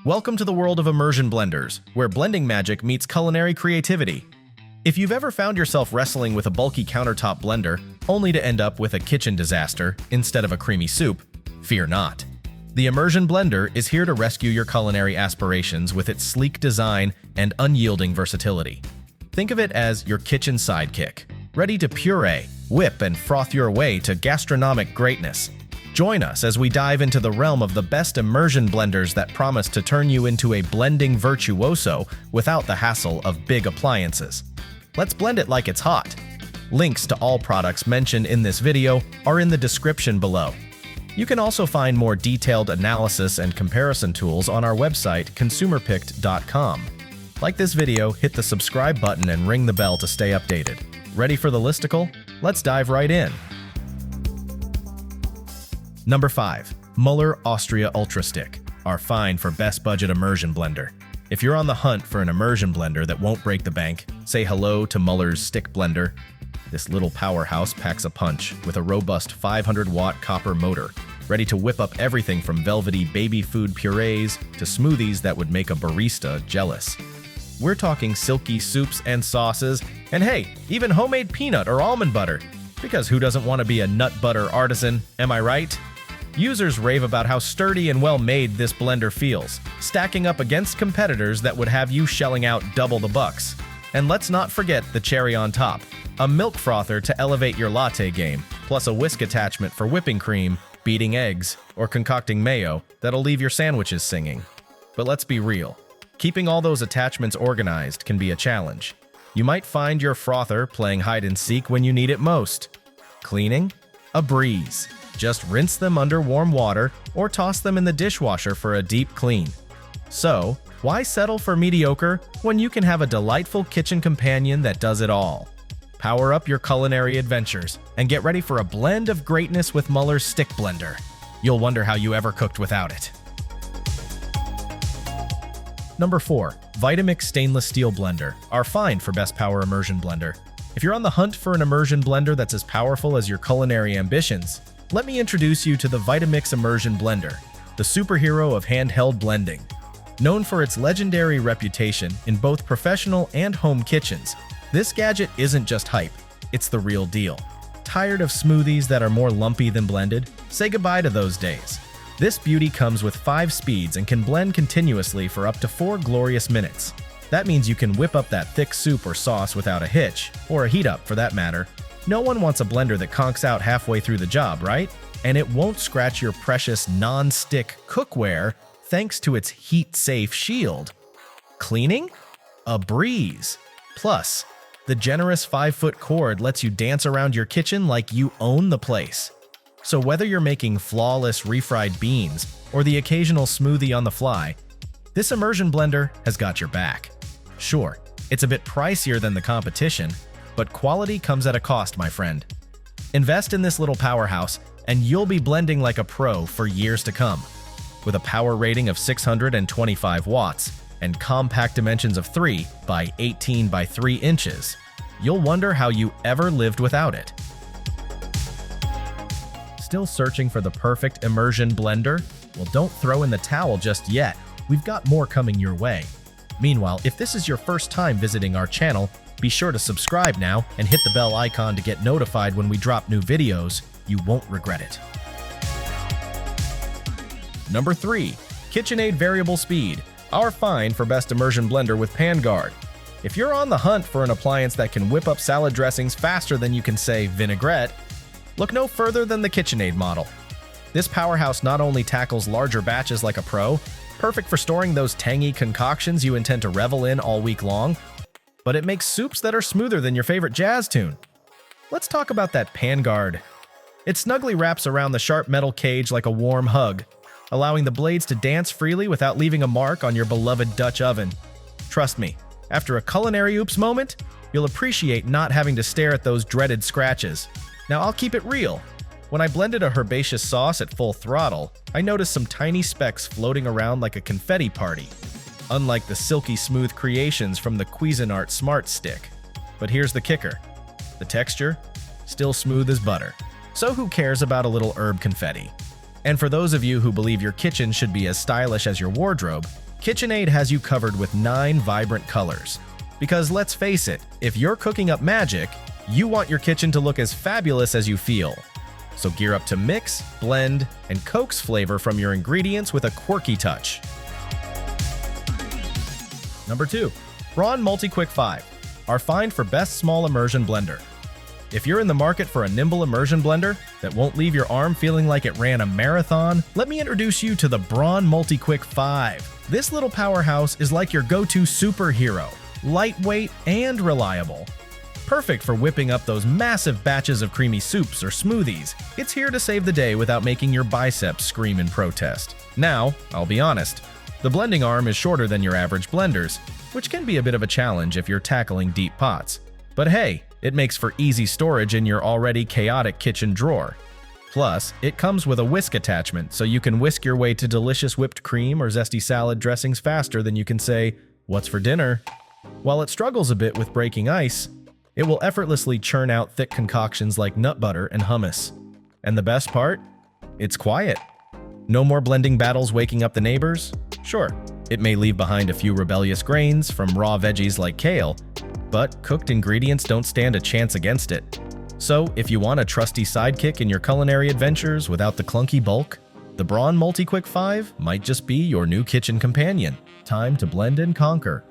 Welcome to the world of Immersion Blenders, where blending magic meets culinary creativity. If you've ever found yourself wrestling with a bulky countertop blender, only to end up with a kitchen disaster instead of a creamy soup, fear not. The Immersion Blender is here to rescue your culinary aspirations with its sleek design and unyielding versatility. Think of it as your kitchen sidekick, ready to puree, whip, and froth your way to gastronomic greatness. Join us as we dive into the realm of the best immersion blenders that promise to turn you into a blending virtuoso without the hassle of big appliances. Let's blend it like it's hot. Links to all products mentioned in this video are in the description below. You can also find more detailed analysis and comparison tools on our website, consumerpicked.com. Like this video, hit the subscribe button and ring the bell to stay updated. Ready for the listicle? Let's dive right in. Number 5. Mueller Austria Ultra-Stick, our find for best budget immersion blender. If you're on the hunt for an immersion blender that won't break the bank, say hello to Mueller's Stick Blender. This little powerhouse packs a punch with a robust 500-watt copper motor, ready to whip up everything from velvety baby food purees to smoothies that would make a barista jealous. We're talking silky soups and sauces, and hey, even homemade peanut or almond butter. Because who doesn't want to be a nut butter artisan, am I right? Users rave about how sturdy and well-made this blender feels, stacking up against competitors that would have you shelling out double the bucks. And let's not forget the cherry on top, a milk frother to elevate your latte game, plus a whisk attachment for whipping cream, beating eggs, or concocting mayo that'll leave your sandwiches singing. But let's be real, keeping all those attachments organized can be a challenge. You might find your frother playing hide-and-seek when you need it most. Cleaning? A breeze. Just rinse them under warm water or toss them in the dishwasher for a deep clean. So, why settle for mediocre when you can have a delightful kitchen companion that does it all? Power up your culinary adventures and get ready for a blend of greatness with Mueller's Stick Blender. You'll wonder how you ever cooked without it. Number 4. Vitamix Stainless Steel Blender, our find for best power immersion blender. If you're on the hunt for an immersion blender that's as powerful as your culinary ambitions, let me introduce you to the Vitamix Immersion Blender, the superhero of handheld blending. Known for its legendary reputation in both professional and home kitchens, this gadget isn't just hype, it's the real deal. Tired of smoothies that are more lumpy than blended? Say goodbye to those days. This beauty comes with 5 speeds and can blend continuously for up to 4 glorious minutes. That means you can whip up that thick soup or sauce without a hitch, or a heat up for that matter. No one wants a blender that conks out halfway through the job, right? And it won't scratch your precious non-stick cookware thanks to its heat-safe shield. Cleaning? A breeze. Plus, the generous 5-foot cord lets you dance around your kitchen like you own the place. So whether you're making flawless refried beans or the occasional smoothie on the fly, this immersion blender has got your back. Sure, it's a bit pricier than the competition, but quality comes at a cost, my friend. Invest in this little powerhouse, and you'll be blending like a pro for years to come. With a power rating of 625 watts and compact dimensions of 3 by 18 by 3 inches, you'll wonder how you ever lived without it. Still searching for the perfect immersion blender? Well, don't throw in the towel just yet. We've got more coming your way. Meanwhile, if this is your first time visiting our channel, be sure to subscribe now and hit the bell icon to get notified when we drop new videos. You won't regret it. Number 3. KitchenAid Variable Speed, our find for best immersion blender with pan guard. If you're on the hunt for an appliance that can whip up salad dressings faster than you can say vinaigrette, look no further than the KitchenAid model. This powerhouse not only tackles larger batches like a pro, perfect for storing those tangy concoctions you intend to revel in all week long, but it makes soups that are smoother than your favorite jazz tune. Let's talk about that pan guard. It snugly wraps around the sharp metal cage like a warm hug, allowing the blades to dance freely without leaving a mark on your beloved Dutch oven. Trust me, after a culinary oops moment, you'll appreciate not having to stare at those dreaded scratches. Now I'll keep it real. When I blended a herbaceous sauce at full throttle, I noticed some tiny specks floating around like a confetti party, unlike the silky smooth creations from the Cuisinart Smart Stick. But here's the kicker. The texture? Still smooth as butter. So who cares about a little herb confetti? And for those of you who believe your kitchen should be as stylish as your wardrobe, KitchenAid has you covered with 9 vibrant colors. Because let's face it, if you're cooking up magic, you want your kitchen to look as fabulous as you feel. So gear up to mix, blend, and coax flavor from your ingredients with a quirky touch. Number 2. Braun MultiQuick 5, our find for best small immersion blender. If you're in the market for a nimble immersion blender that won't leave your arm feeling like it ran a marathon, let me introduce you to the Braun MultiQuick 5. This little powerhouse is like your go-to superhero, lightweight and reliable. Perfect for whipping up those massive batches of creamy soups or smoothies. It's here to save the day without making your biceps scream in protest. Now, I'll be honest, the blending arm is shorter than your average blenders, which can be a bit of a challenge if you're tackling deep pots. But hey, it makes for easy storage in your already chaotic kitchen drawer. Plus, it comes with a whisk attachment, so you can whisk your way to delicious whipped cream or zesty salad dressings faster than you can say, "What's for dinner?" While it struggles a bit with breaking ice, it will effortlessly churn out thick concoctions like nut butter and hummus. And the best part? It's quiet. No more blending battles waking up the neighbors. Sure, it may leave behind a few rebellious grains from raw veggies like kale, but cooked ingredients don't stand a chance against it. So, if you want a trusty sidekick in your culinary adventures without the clunky bulk, the Braun MultiQuick 5 might just be your new kitchen companion. Time to blend and conquer.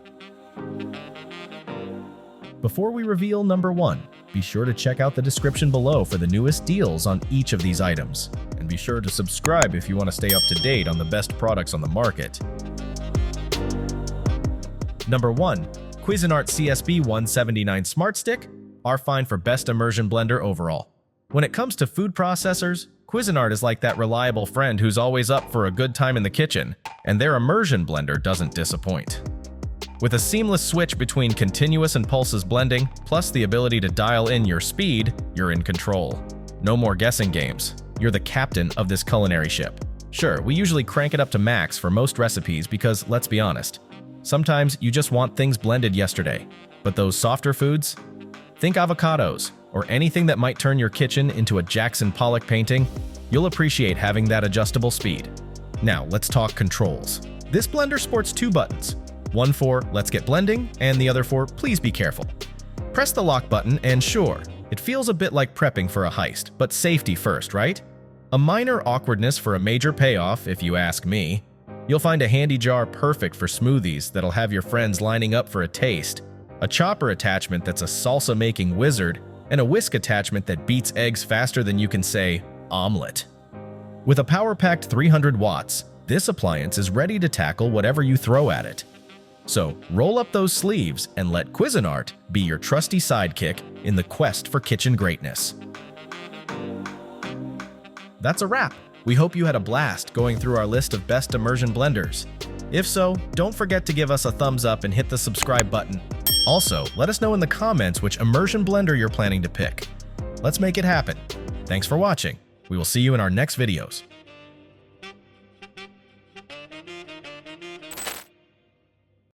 Before we reveal number 1, be sure to check out the description below for the newest deals on each of these items. And be sure to subscribe if you want to stay up to date on the best products on the market. Number 1. Cuisinart CSB-179 Smart Stick, our find for best immersion blender overall. When it comes to food processors, Cuisinart is like that reliable friend who's always up for a good time in the kitchen, and their immersion blender doesn't disappoint. With a seamless switch between continuous and pulses blending, plus the ability to dial in your speed, you're in control. No more guessing games. You're the captain of this culinary ship. Sure, we usually crank it up to max for most recipes because, let's be honest, sometimes you just want things blended yesterday. But those softer foods? Think avocados, or anything that might turn your kitchen into a Jackson Pollock painting. You'll appreciate having that adjustable speed. Now, let's talk controls. This blender sports 2 buttons. One for "Let's get blending," and the other for "Please be careful." Press the lock button and sure, it feels a bit like prepping for a heist, but safety first, right? A minor awkwardness for a major payoff, if you ask me. You'll find a handy jar perfect for smoothies that'll have your friends lining up for a taste, a chopper attachment that's a salsa-making wizard, and a whisk attachment that beats eggs faster than you can say omelet. With a power-packed 300 watts, this appliance is ready to tackle whatever you throw at it. So roll up those sleeves and let Cuisinart be your trusty sidekick in the quest for kitchen greatness. That's a wrap. We hope you had a blast going through our list of best immersion blenders. If so, don't forget to give us a thumbs up and hit the subscribe button. Also, let us know in the comments which immersion blender you're planning to pick. Let's make it happen. Thanks for watching. We will see you in our next videos.